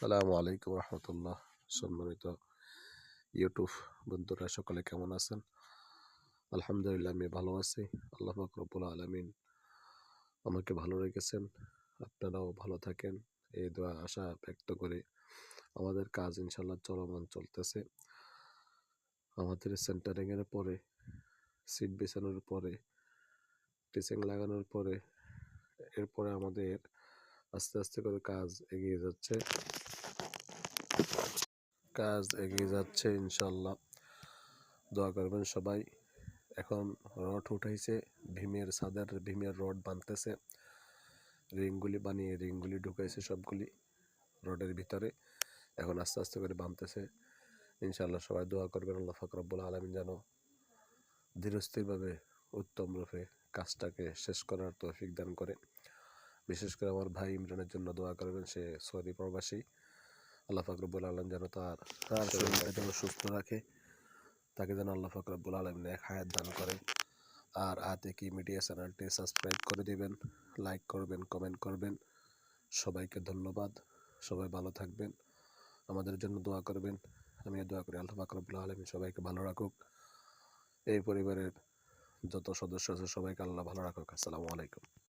আসসালামু আলাইকুম রহমতুল্লাহ। সম্মানিত ইউটিউব বন্ধুরা সকলে কেমন আছেন? আলহামদুলিল্লাহ আমি ভালো আছি। আল্লাহ পাক রব্বুল আলামিন আমাকে ভালো রেখেছেন, আপনারাও ভালো থাকেন এই দোয়া আশা ব্যক্ত করে আমাদের কাজ ইনশাল্লাহ চলমান চলতেছে। আমাদের সেন্টারিং এর পরে, সিট বিছানোর পরে, টিচিং লাগানোর পরে, এরপরে আমাদের আস্তে আস্তে করে কাজ এগিয়ে যাচ্ছে ইনশাল্লাহ। দোয়া করবেন সবাই। এখন রড উঠাইছে, ভীমের রড বানতেছে, রিংগুলি ঢুকাইছে সবগুলি রডের ভিতরে। এখন আস্তে আস্তে করে বানতেছে ইনশাল্লাহ। সবাই দোয়া করবেন আল্লাহ পাক রব্বুল আলামিন যেন ধীরস্থিরভাবে উত্তম রূপে কাজটাকে শেষ করার তৌফিক দান করে। বিশেষ করে আমার ভাই ইমরানের জন্য দোয়া করবেন, সে সৌদি প্রবাসী। আল্লাহ পাক রব্বুল আলামিন যেন তার শরীরটা যেন সুস্থ রাখে, তাকে যেন আল্লাহ পাক রব্বুল আলামিন এক হায়াত দান করে। আর আতিকি মিডিয়া চ্যানেলটি সাবস্ক্রাইব করে দিবেন, লাইক করবেন, কমেন্ট করবেন। সবাইকে ধন্যবাদ। সবাই ভালো থাকবেন, আমাদের জন্য দোয়া করবেন। আমি দোয়া করি আল্লাহ পাক রব্বুল আলামিন সবাইকে ভালো রাখুক। এই পরিবারের যত সদস্য আছে সবাইকে আল্লাহ ভালো রাখুক। আসসালামু আলাইকুম।